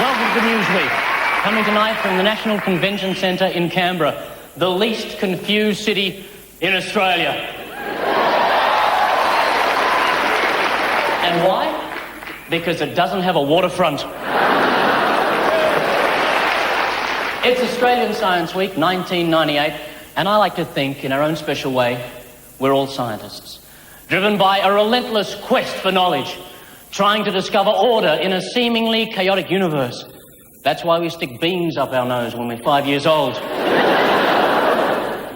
Welcome to Newsweek. Coming tonight from the National Convention Centre in Canberra, the least confused city in Australia. And why? Because it doesn't have a waterfront. It's Australian Science Week 1998, and I like to think, in our own special way, we're all scientists, driven by a relentless quest for knowledge, trying to discover order in a seemingly chaotic universe. That's why we stick beans up our nose when we're 5 years old.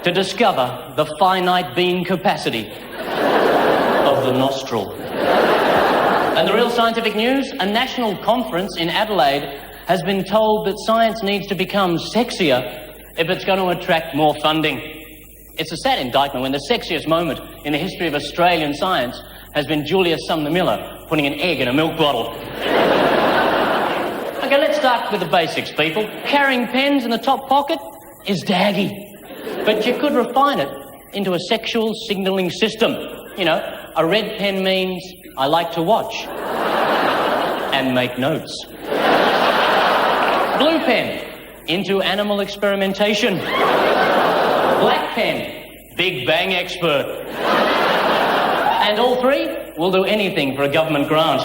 To discover the finite bean capacity of the nostril. And the real scientific news, a national conference in Adelaide has been told that science needs to become sexier if it's going to attract more funding. It's a sad indictment when the sexiest moment in the history of Australian science has been Julius Sumner Miller putting an egg in a milk bottle. Okay, let's start with the basics, people. Carrying pens in the top pocket is daggy. But you could refine it into a sexual signalling system. You know, a red pen means I like to watch and make notes. Blue pen, into animal experimentation. Black pen, Big Bang expert. And all three will do anything for a government grant.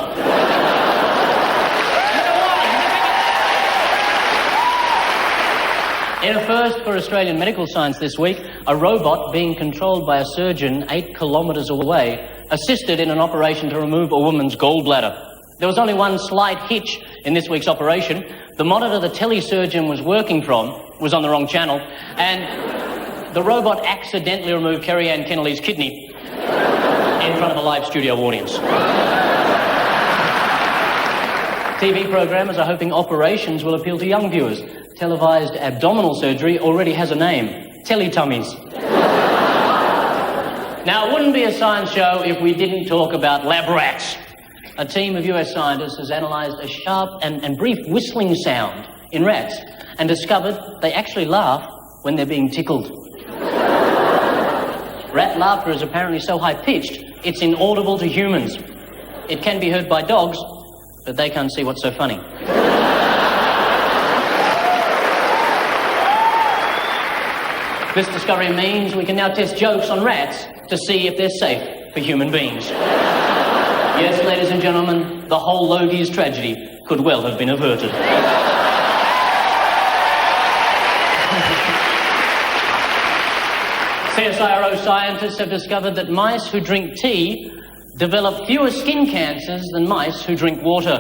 In a first for Australian medical science this week, a robot being controlled by a surgeon 8 kilometres away assisted in an operation to remove a woman's gallbladder. There was only one slight hitch in this week's operation. The monitor the telesurgeon was working from was on the wrong channel, and the robot accidentally removed Kerry Ann Kennelly's kidney in front of a live studio audience. TV programmers are hoping operations will appeal to young viewers. Televised abdominal surgery already has a name: Teletubbies. Now, it wouldn't be a science show if we didn't talk about lab rats. A team of US scientists has analysed a sharp and brief whistling sound in rats and discovered they actually laugh when they're being tickled. Rat laughter is apparently so high-pitched, it's inaudible to humans. It can be heard by dogs, but they can't see what's so funny. This discovery means we can now test jokes on rats to see if they're safe for human beings. Yes, ladies and gentlemen, the whole Logies tragedy could well have been averted. CSIRO scientists have discovered that mice who drink tea develop fewer skin cancers than mice who drink water.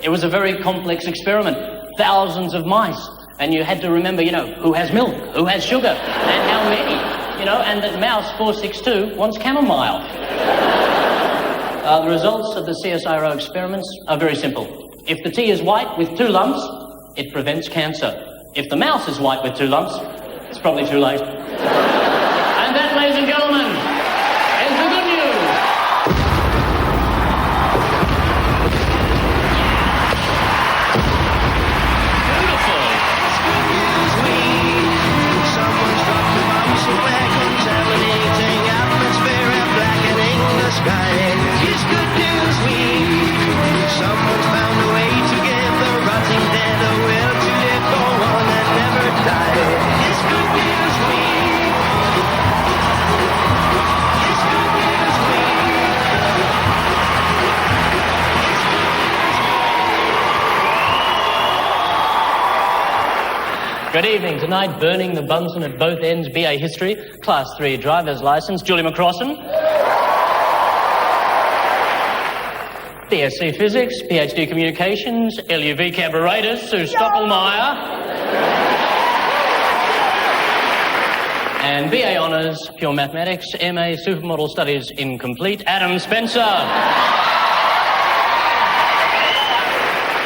It was a very complex experiment. Thousands of mice. And you had to remember, you know, who has milk, who has sugar, and how many, you know, and that mouse 462 wants chamomile. The results of the CSIRO experiments are very simple. If the tea is white with 2 lumps, it prevents cancer. If the mouse is white with 2 lumps, it's probably too late. And that, ladies and gentlemen, is the good news. Beautiful. It's good news week. Someone's dropped a bomb somewhere, contaminating atmosphere and blackening the sky. It's good news week. Someone's found a way to give the rotting dead a will to live, go on and never die. It's good news week. It's good news week. Good evening. Tonight, burning the Bunsen at both ends, BA History, Class 3 driver's licence, Julie McCrossan. BSc Physics, PhD Communications, LUV Carburetors, Sue Sofflemyer. And BA Honours, Pure Mathematics, MA Supermodel Studies Incomplete, Adam Spencer.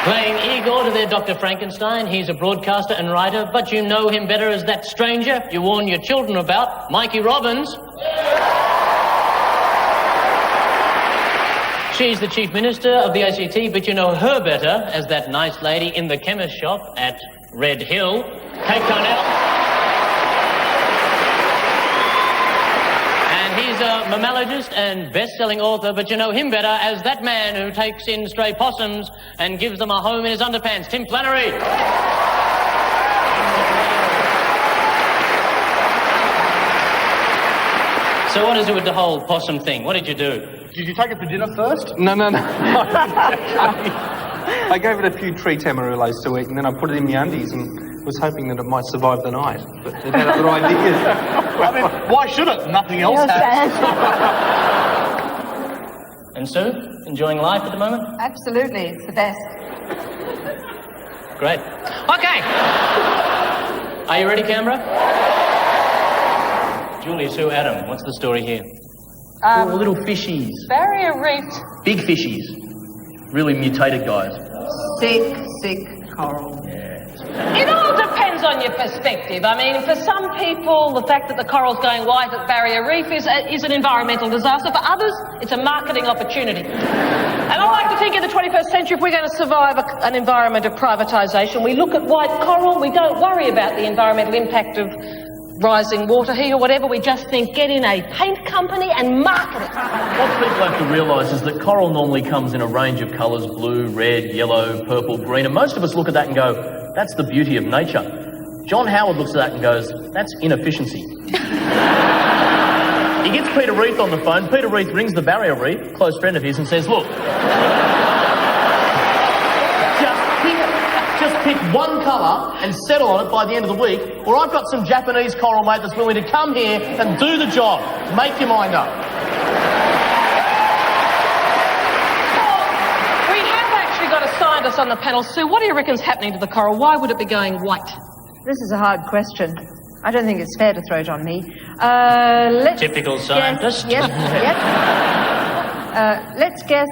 Playing Igor to their Dr. Frankenstein, he's a broadcaster and writer, but you know him better as that stranger you warn your children about, Mikey Robbins. She's the Chief Minister of the ACT, but you know her better as that nice lady in the chemist shop at Red Hill, Kate Carnell. And he's a mammalogist and best-selling author, but you know him better as that man who takes in stray possums and gives them a home in his underpants, Tim Flannery. So what is it with the whole possum thing? What did you do? Did you take it for dinner first? No. I gave it a few tree tamarillos to eat, and then I put it in my undies and was hoping that it might survive the night. But it had other ideas. I mean, why should it? Nothing else has. And Sue, enjoying life at the moment? Absolutely, it's the best. Great. Okay. Are you ready, Canberra? Julie, Sue, Adam, what's the story here? Little fishies. Barrier reef. Big fishies. Really mutated guys. Sick coral. It all depends on your perspective. I mean, for some people, the fact that the coral's going white at Barrier Reef is an environmental disaster. For others, it's a marketing opportunity. And I like to think in the 21st century, if we're going to survive an environment of privatisation, we look at white coral, we don't worry about the environmental impact of rising water heat or whatever, we just think get in a paint company and market it. What people have to realise is that coral normally comes in a range of colours, blue, red, yellow, purple, green, and most of us look at that and go, that's the beauty of nature. John Howard looks at that and goes, that's inefficiency. He gets Peter Reith on the phone. Peter Reith rings the Barrier Reef, close friend of his, and says, look, just pick one colour and settle on it by the end of the week, or I've got some Japanese coral mate that's willing to come here and do the job. Make your mind up. We have actually got a scientist on the panel. Sue, what do you reckon's happening to the coral? Why would it be going white? This is a hard question. I don't think it's fair to throw it on me. Let's Typical scientist. Yep. Let's guess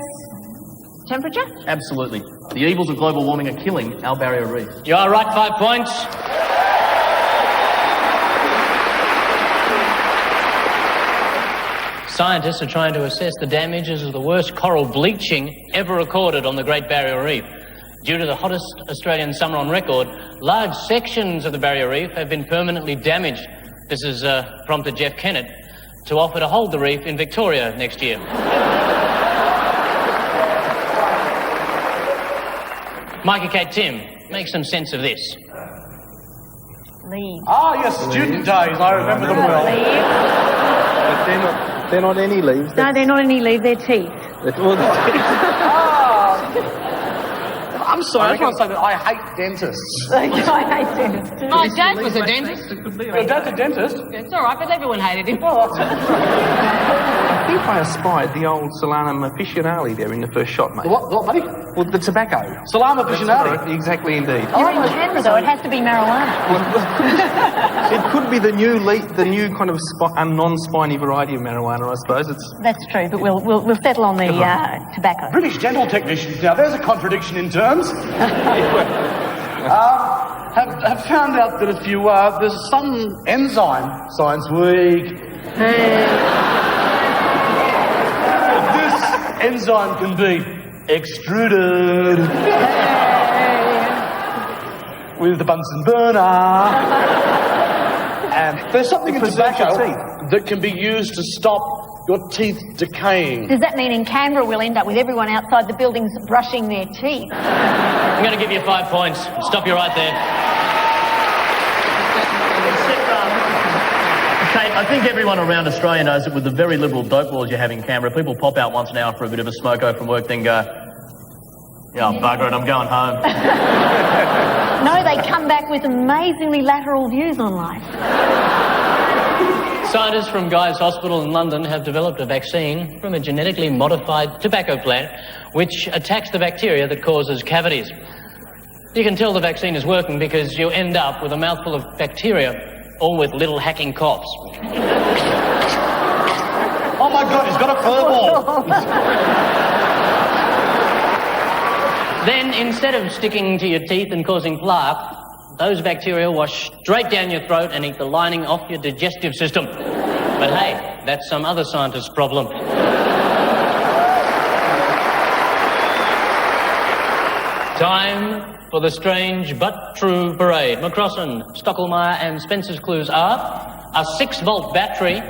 temperature? Absolutely. The evils of global warming are killing our Barrier Reef. You are right, 5 points. Scientists are trying to assess the damages of the worst coral bleaching ever recorded on the Great Barrier Reef. Due to the hottest Australian summer on record, large sections of the Barrier Reef have been permanently damaged. This has prompted Jeff Kennett to offer to hold the reef in Victoria next year. Mike and Kate, Tim, make some sense of this. Leaves. Ah, yes, student days. I remember them well. But they're not any leaves. No, they're not any leaves, they're teeth. I'm sorry, I just want to say that I hate dentists. I hate dentists. My dad was a dentist. Your dad's a dentist? It's all right, but everyone hated him. I think I espied the old Solanum officinale there in the first shot, mate. What, buddy? Well, the tobacco. Salama aficionado. Exactly, indeed. You're in Canberra, though. It has to be marijuana. It could be the new kind of non-spiny variety of marijuana, I suppose. That's true, but we'll settle on the tobacco. British dental technicians. Now, there's a contradiction in terms. Have found out that if you there's some enzyme, Science Week. This enzyme can be extruded with the Bunsen burner. And there's something in tobacco that can be used to stop your teeth decaying. Does that mean in Canberra we'll end up with everyone outside the buildings brushing their teeth? I'm going to give you 5 points. Stop you right there. Kate, I think everyone around Australia knows that with the very liberal dope laws you have in Canberra, people pop out once an hour for a bit of a smoko from work, then go, yeah, bugger it, I'm going home. No, they come back with amazingly lateral views on life. Scientists from Guy's Hospital in London have developed a vaccine from a genetically modified tobacco plant which attacks the bacteria that causes cavities. You can tell the vaccine is working because you end up with a mouthful of bacteria, all with little hacking coughs. Oh my God, he's got a furball. Then, instead of sticking to your teeth and causing plaque, those bacteria wash straight down your throat and eat the lining off your digestive system. But hey, that's some other scientist's problem. Time for the strange but true parade. McCrossan, Sofflemyer and Spencer's clues are a 6-volt battery,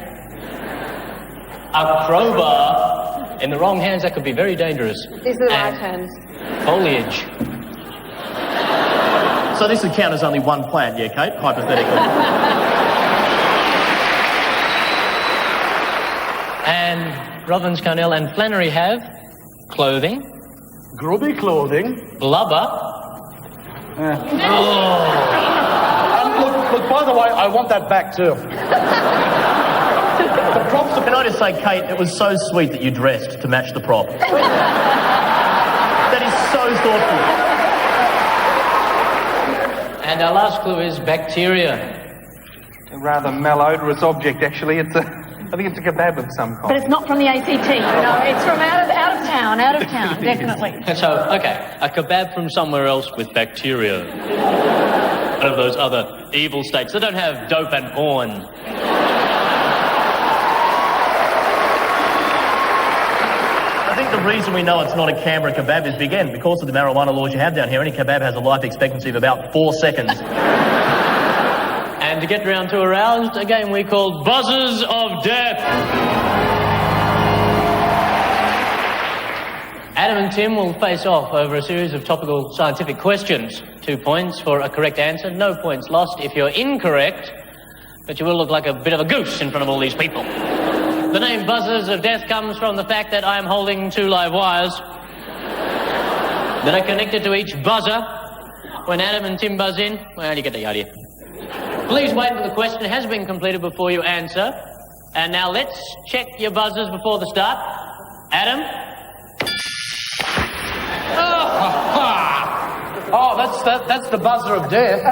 A crowbar. In the wrong hands, that could be very dangerous. These are the right And hands. foliage. So this would count as only one plant, yeah, Kate? Hypothetically. And Robbins, Carnell and Flannery have clothing, Grubby clothing. blubber. Look, by the way, I want that back too. The props are... Can I just say, Kate, it was so sweet that you dressed to match the prop. That is so thoughtful. And our last clue is bacteria. A rather malodorous object, actually. I think it's a kebab of some kind. But it's not from the ACT. No, it's from out of town, definitely. So, okay, a kebab from somewhere else with bacteria. One of those other evil states that don't have dope and porn. I think the reason we know it's not a Canberra kebab is, again, because of the marijuana laws you have down here, any kebab has a life expectancy of about 4 seconds. And to get round to aroused, a game we called Buzzers of Death. Adam and Tim will face off over a series of topical scientific questions. 2 points for a correct answer, no points lost if you're incorrect, but you will look like a bit of a goose in front of all these people. The name Buzzers of Death comes from the fact that I am holding 2 live wires that are connected to each buzzer. When Adam and Tim buzz in, well, you get the idea. Please wait until the question has been completed before you answer. And now let's check your buzzers before the start. Adam? Oh, that's the buzzer of death.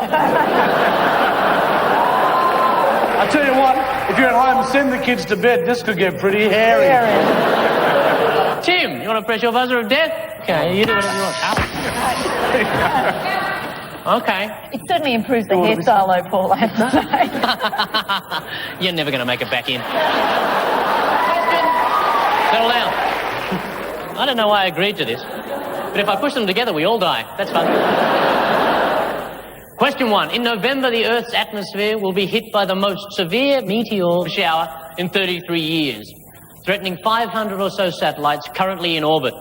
I tell you what, if you're at home, send the kids to bed. This could get pretty hairy. Tim, you want to press your buzzer of death? Okay, you do whatever you want. Okay. It certainly improves the hairstyle, though, Paul, I have to say. You're never going to make it back in. Settle down. I don't know why I agreed to this, but if I push them together, we all die. That's fun. Question 1. In November, the Earth's atmosphere will be hit by the most severe meteor shower in 33 years, threatening 500 or so satellites currently in orbit.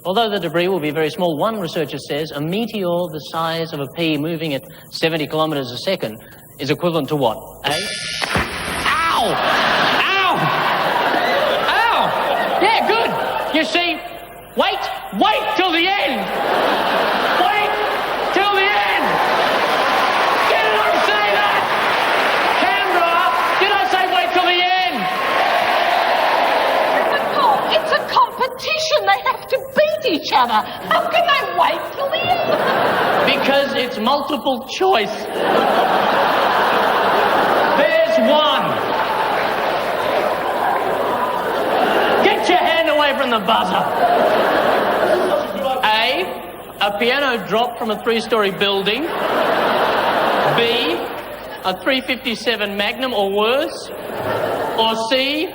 Although the debris will be very small, one researcher says a meteor the size of a pea moving at 70 kilometres a second is equivalent to what? A? Ow! Ow! Ow! Yeah, good. You see, wait till the end. Wait till the end. Did I say that? Canberra, did I say wait till the end? But Paul, it's a competition. They have to beat each other. How can they wait till the end? Because it's multiple choice. There's one. Get your hand away from the buzzer. A piano dropped from a 3-story building. B, a 357 Magnum or worse. Or C,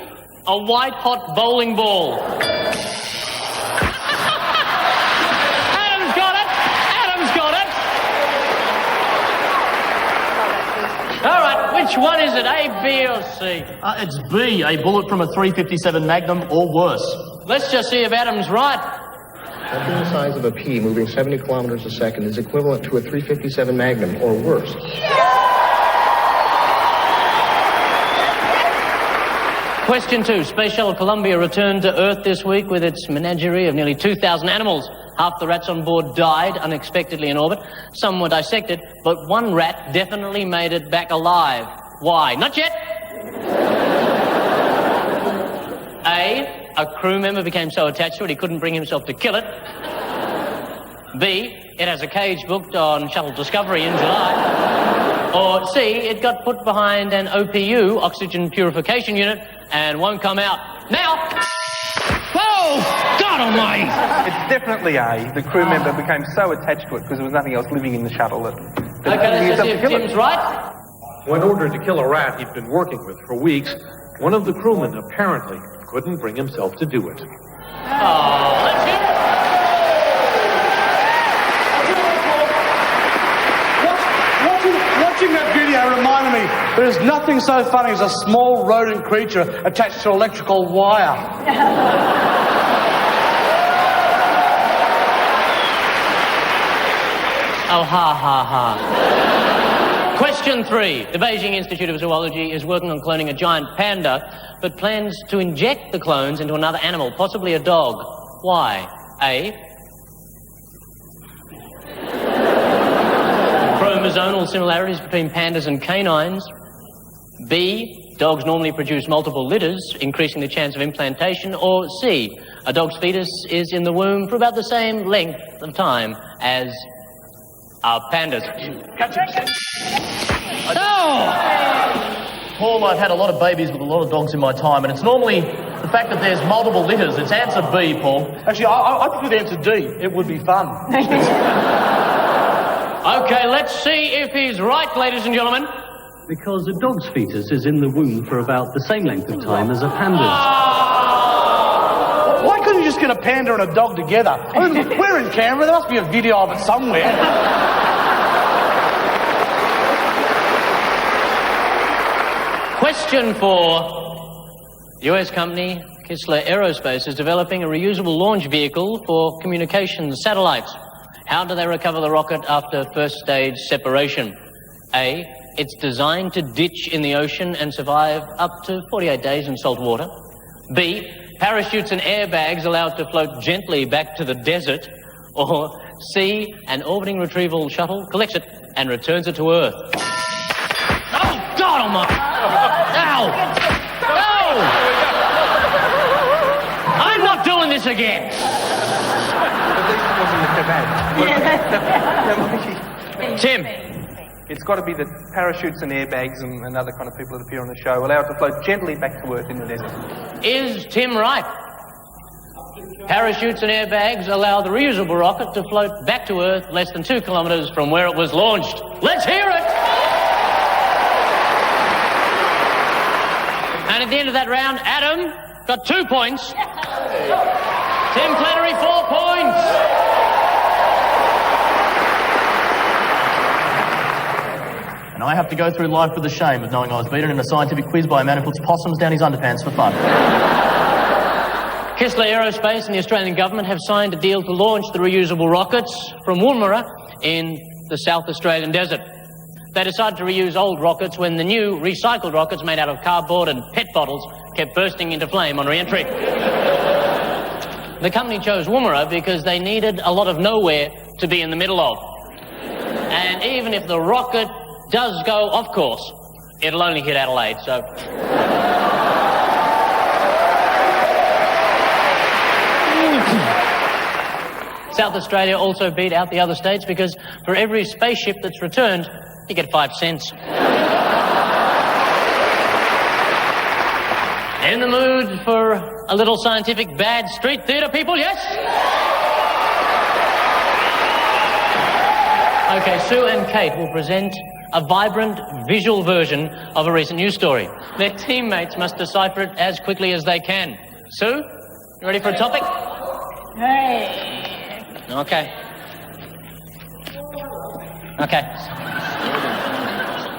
a white-hot bowling ball. Adam's got it! Adam's got it! All right, which one is it, A, B or C? It's B, a bullet from a 357 Magnum or worse. Let's just see if Adam's right. Something the size of a pea moving 70 kilometers a second is equivalent to a 357 Magnum or worse. Question 2. Space Shuttle Columbia returned to Earth this week with its menagerie of nearly 2,000 animals. Half the rats on board died unexpectedly in orbit. Some were dissected, but one rat definitely made it back alive. Why? Not yet. A crew member became so attached to it he couldn't bring himself to kill it. B, it has a cage booked on Shuttle Discovery in July. Or C, it got put behind an OPU, oxygen purification unit, and won't come out. Now! Whoa! God almighty! It's definitely A. The crew member became so attached to it because there was nothing else living in the shuttle that... Okay, let's see if Tim's right. When ordered to kill a rat he'd been working with for weeks, one of the crewmen apparently couldn't bring himself to do it. Oh, let's hear it. Watching that video reminded me There is nothing so funny as a small rodent creature attached to electrical wire. Oh, ha, ha, ha. Question 3. The Beijing Institute of Zoology is working on cloning a giant panda, but plans to inject the clones into another animal, possibly a dog. Why? A. Chromosomal similarities between pandas and canines. B. Dogs normally produce multiple litters, increasing the chance of implantation. Or C. A dog's fetus is in the womb for about the same length of time as our pandas. Catch it. Oh! Paul, I've had a lot of babies with a lot of dogs in my time, and it's normally the fact that there's multiple litters. It's answer B, Paul. Actually, I prefer the answer D. It would be fun. Okay, let's see if he's right, ladies and gentlemen. Because a dog's fetus is in the womb for about the same length of time as a panda's. Why couldn't you just get a panda and a dog together? I mean, we're in Canberra. There must be a video of it somewhere. Question 4. US company Kistler Aerospace is developing a reusable launch vehicle for communications satellites. How do they recover the rocket after first stage separation? A. It's designed to ditch in the ocean and survive up to 48 days in salt water. B. Parachutes and airbags allow it to float gently back to the desert. Or C. An orbiting retrieval shuttle collects it and returns it to Earth. Oh, God almighty! Ow! No! I'm not doing this again! Tim. It's got to be the parachutes and airbags and other kind of people that appear on the show. Allow it to float gently back to Earth in the desert. Is Tim right? Parachutes and airbags allow the reusable rocket to float back to Earth less than 2 kilometres from where it was launched. Let's hear it! And at the end of that round, Adam got 2 points. Tim Flannery, 4 points. And I have to go through life with the shame of knowing I was beaten in a scientific quiz by a man who puts possums down his underpants for fun. Kistler Aerospace and the Australian government have signed a deal to launch the reusable rockets from Woomera in the South Australian desert. They decided to reuse old rockets when the new recycled rockets made out of cardboard and PET bottles kept bursting into flame on re-entry. The company chose Woomera because they needed a lot of nowhere to be in the middle of. And even if the rocket does go off course, it'll only hit Adelaide, so... South Australia also beat out the other states because for every spaceship that's returned, you get 5 cents. In the mood for a little scientific bad street theatre, people, yes? Okay, Sue and Kate will present a vibrant visual version of a recent news story. Their teammates must decipher it as quickly as they can. Sue, you ready for a topic? Hey. Okay. Okay.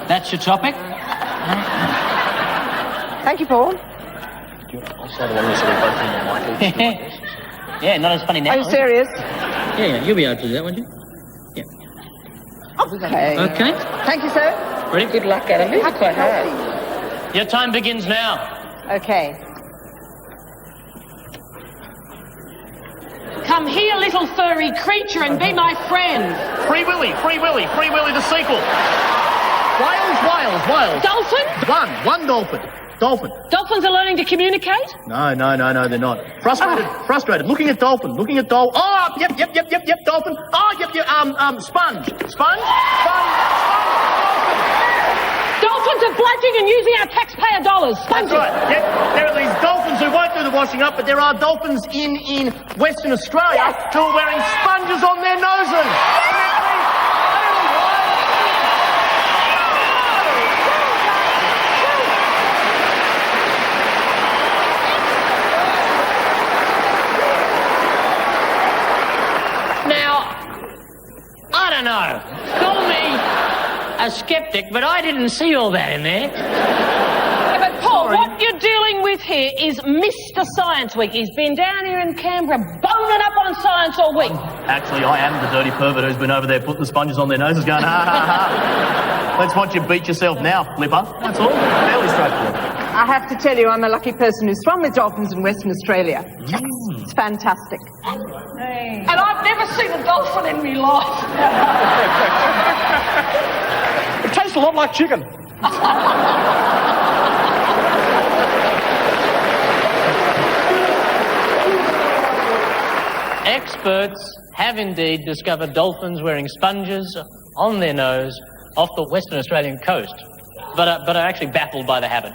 That's your topic? Thank you, Paul. Yeah, not as funny now. Are you serious? Yeah, you'll be able to do that, won't you? Okay. Okay. Thank you, sir. Ready? Good luck, Adam. This is quite hard. Your time begins now. Okay. Come here, little furry creature, and be my friend. Free Willy the sequel. Whales. Dolphin? One dolphin. Dolphins are learning to communicate? No, they're not. Frustrated. Looking at dolphin. Oh, yep, dolphin. Oh, yep, sponge. Dolphins are bludging and using our taxpayer dollars. That's right. Yep. There are these dolphins who won't do the washing up, but there are dolphins in Western Australia who are wearing sponges on their noses. Now, I don't know. a skeptic, but I didn't see all that in there. Yeah, but Paul, what you're dealing with here is Mr. Science Week. He's been down here in Canberra boning up on science all week. Actually, I am the dirty pervert who's been over there putting the sponges on their noses going, ha, ha, ha. Let's watch you beat yourself now, Flipper. That's all. Fairly straightforward. I have to tell you, I'm a lucky person who's swum with dolphins in Western Australia. It's fantastic. And I've never seen a dolphin in my life. It tastes a lot like chicken. Experts have indeed discovered dolphins wearing sponges on their nose off the Western Australian coast, but are actually baffled by the habit.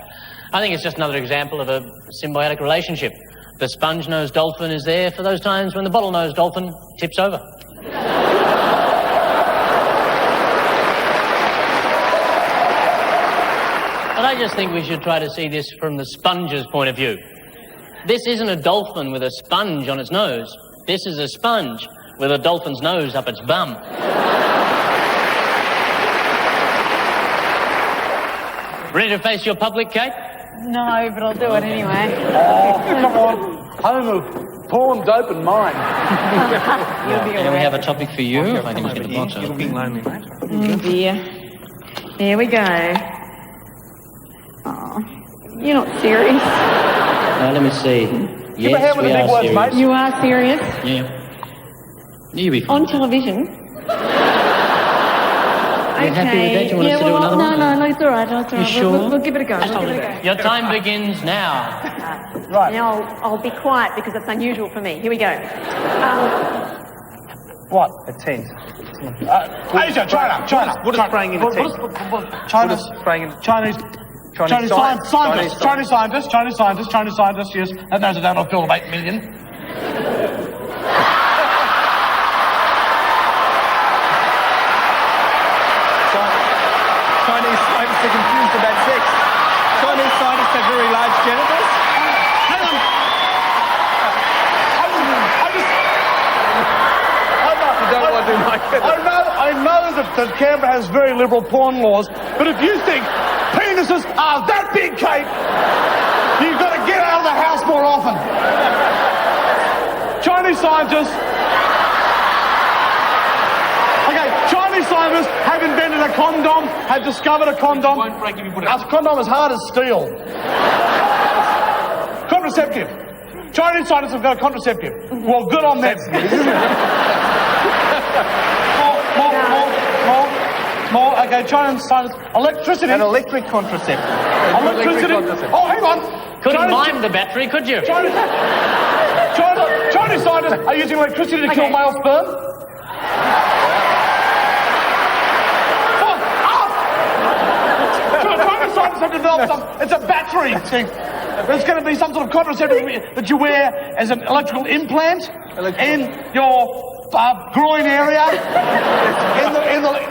I think it's just another example of a symbiotic relationship. The sponge-nosed dolphin is there for those times when the bottle-nosed dolphin tips over. But I just think we should try to see this from the sponge's point of view. This isn't a dolphin with a sponge on its nose. This is a sponge with a dolphin's nose up its bum. Ready to face your public, Kate? No, but I'll do it anyway. Oh, come on. Home of porn, dope and mine. Now we have a topic for you, if I can just get the box out. You're looking lonely, mate. Oh dear. Here we go. Oh, you're not serious. Let me see. Keep a hand with the big words, mate. You are serious? Yeah. You'll be fine. On television? Are you happy with that? Do you want us to do another one? No, it's all right. It's all right. sure? We'll give it a go. Your time begins now. Right. Now I'll be quiet because it's unusual for me. Here we go. What? A tent. Asia, China. What is spraying in a tent? Chinese scientists, yes. That knows a total bill of 8 million. Chinese scientists are confused about sex. Chinese scientists have very large genitals. Hang on. I know that Canberra has very liberal porn laws, but if you think penises are that big, Kate, you've got to get out of the house more often. Chinese scientists have invented a condom, have discovered a condom. It won't break if you put it. A condom as hard as steel. Contraceptive. Chinese scientists have got a contraceptive. Well, good on them. More. Okay, Chinese scientists. Electricity. An electric contraceptive. Electricity. Oh, hang on. Couldn't mime the battery, could you? Chinese scientists are using electricity to kill male sperm. Chinese scientists have developed it's a battery thing. There's going to be some sort of contraceptive that you wear as an electrical implant in your groin area,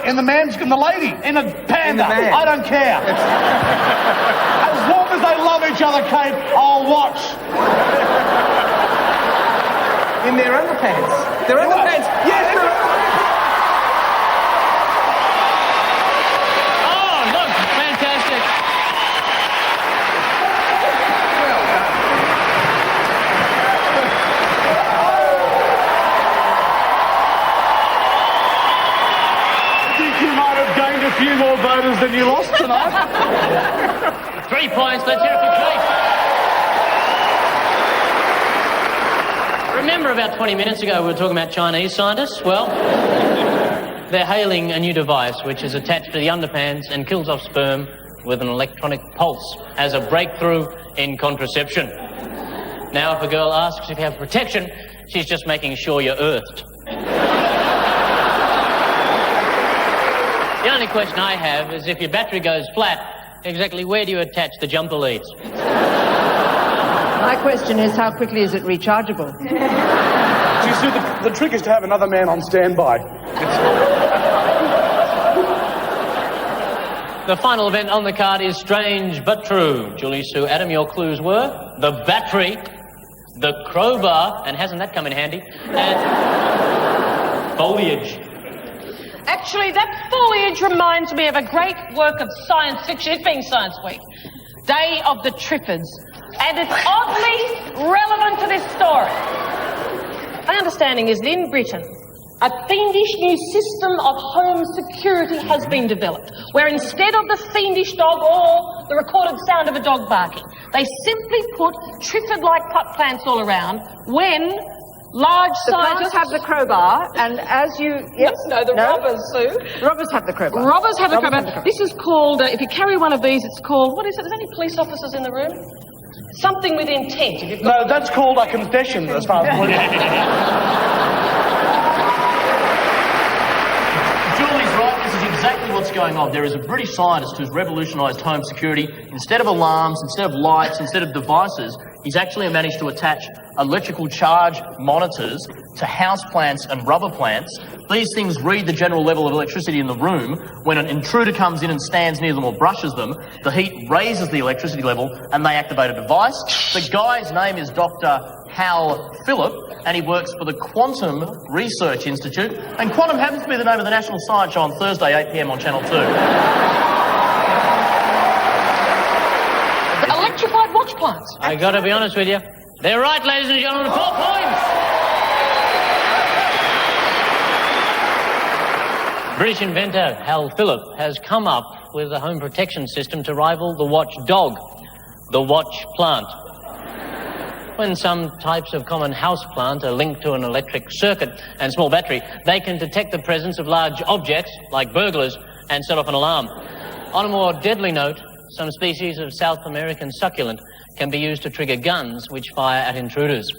in the lady, in the panda. I don't care. As long as they love each other, Kate, I'll watch. In their underpants. Their underpants. Yes, their underpants. Oh, look, fantastic. You might have gained a few more voters than you lost tonight. 3 points, let's hear it for Kate. Remember about 20 minutes ago we were talking about Chinese scientists? Well, they're hailing a new device which is attached to the underpants and kills off sperm with an electronic pulse as a breakthrough in contraception. Now, if a girl asks if you have protection, she's just making sure you're earthed. The only question I have is if your battery goes flat, exactly where do you attach the jumper leads? My question is, how quickly is it rechargeable? You see, the trick is to have another man on standby. The final event on the card is strange but true. Julie Sue Adam, your clues were the battery, the crowbar, and hasn't that come in handy, and foliage. Actually, that foliage reminds me of a great work of science fiction. It's being Science Week. Day of the Triffids. And it's oddly relevant to this story. My understanding is that in Britain, a fiendish new system of home security has been developed, where instead of the fiendish dog or the recorded sound of a dog barking, they simply put triffid-like pot plants all around when large scientists... The plants have the crowbar, and as you... Yes? No, the robbers, Sue. Robbers have the crowbar. Robbers have the crowbar. This is called, if you carry one of these, it's called... What is it? Is there any police officers in the room? Something with intent. If you've got... No, that's called a confession, as far as Julie's right, this is exactly what's going on. There is a British scientist who's revolutionised home security. Instead of alarms, instead of lights, instead of devices, he's actually managed to attach electrical charge monitors to houseplants and rubber plants. These things read the general level of electricity in the room. When an intruder comes in and stands near them or brushes them, the heat raises the electricity level and they activate a device. The guy's name is Dr. Hal Phillip, and he works for the Quantum Research Institute. And Quantum happens to be the name of the National Science Show on Thursday, 8 p.m. on Channel 2. Electrified watch plants. I got to be honest with you. They're right, ladies and gentlemen. 4 points. British inventor Hal Phillip has come up with a home protection system to rival the watch dog, the watch plant. When some types of common house plant are linked to an electric circuit and small battery, they can detect the presence of large objects, like burglars, and set off an alarm. On a more deadly note, some species of South American succulent can be used to trigger guns which fire at intruders.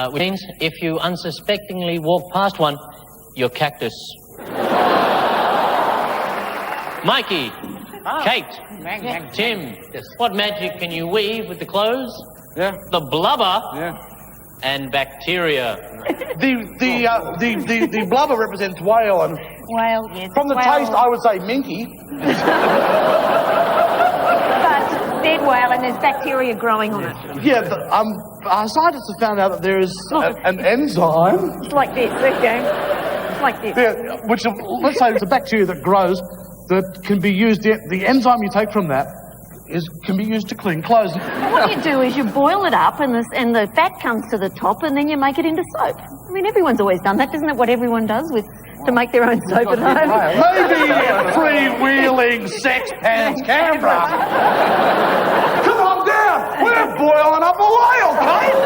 Which means if you unsuspectingly walk past one, you're cactus. Mikey, Kate, Tim, what magic can you weave with the clothes? Yeah. The blubber? Yeah. And bacteria. The blubber represents whale, and Whale, yes. from the whale. taste, I would say minky. But dead whale, and there's bacteria growing on it. Yeah, but, our scientists have found out that there is an enzyme. It's like this, okay? It's like this. Yeah, which, let's say it's a bacteria that grows that can be used, the enzyme you take from that can be used to clean clothes. What you do is you boil it up and the fat comes to the top and then you make it into soap. I mean, everyone's always done that. Isn't that what everyone does to make their own soap at home? Maybe freewheeling sex pants Canberra. Come on down. We're boiling up a whale, Kate.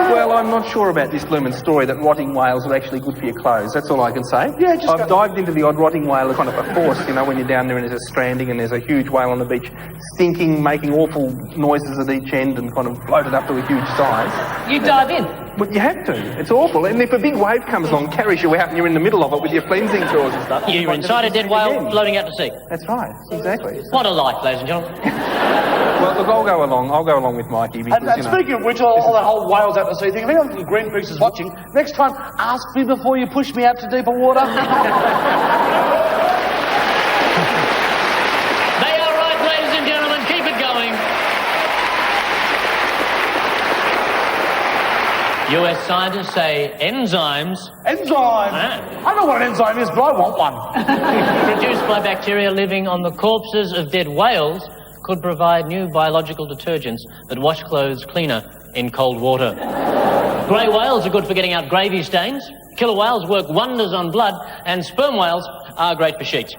Well, I'm not sure about this bloomin' story that rotting whales are actually good for your clothes. That's all I can say. Yeah, I've dived into the odd rotting whale as kind of a force, you know, when you're down there and there's a stranding and there's a huge whale on the beach stinking, making awful noises at each end and kind of floated up to a huge size. You dive in. But you have to. It's awful. And if a big wave comes along, carries you out and you're in the middle of it with your cleansing tools and stuff. You're inside a dead whale floating out to sea. That's right. Exactly. What a life, ladies and gentlemen. Well, look, I'll go along with Mikey because, And speaking of which, all the whole whales out to sea thing, if anyone from Greenpeace is watching, next time, ask me before you push me out to deeper water. They are right, ladies and gentlemen. Keep it going. US scientists say enzymes... Enzyme? I know what an enzyme is, but I want one. produced by bacteria living on the corpses of dead whales could provide new biological detergents that wash clothes cleaner in cold water. Grey whales are good for getting out gravy stains. Killer whales work wonders on blood, and sperm whales are great for sheets.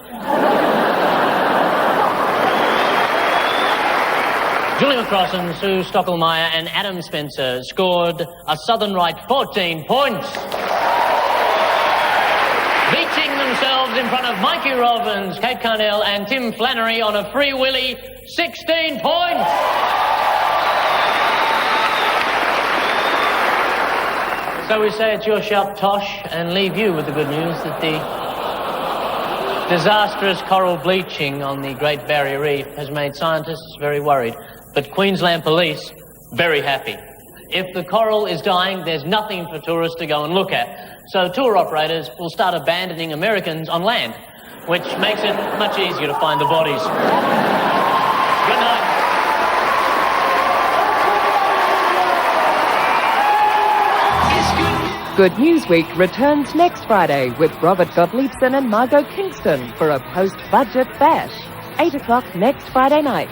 Julie McCrossan, Sue Stofflemyer and Adam Spencer scored a Southern right 14 points. Beaching themselves in front of Mikey Robbins, Kate Carnell and Tim Flannery on a Free Willy 16 points. So we say it's your sharp tosh and leave you with the good news that the disastrous coral bleaching on the Great Barrier Reef has made scientists very worried, but Queensland Police very happy. If the coral is dying, there's nothing for tourists to go and look at. So tour operators will start abandoning Americans on land, which makes it much easier to find the bodies. Good night. Good News Week returns next Friday with Robert Gottliebsen and Margot Kingston for a post-budget bash. 8 o'clock next Friday night.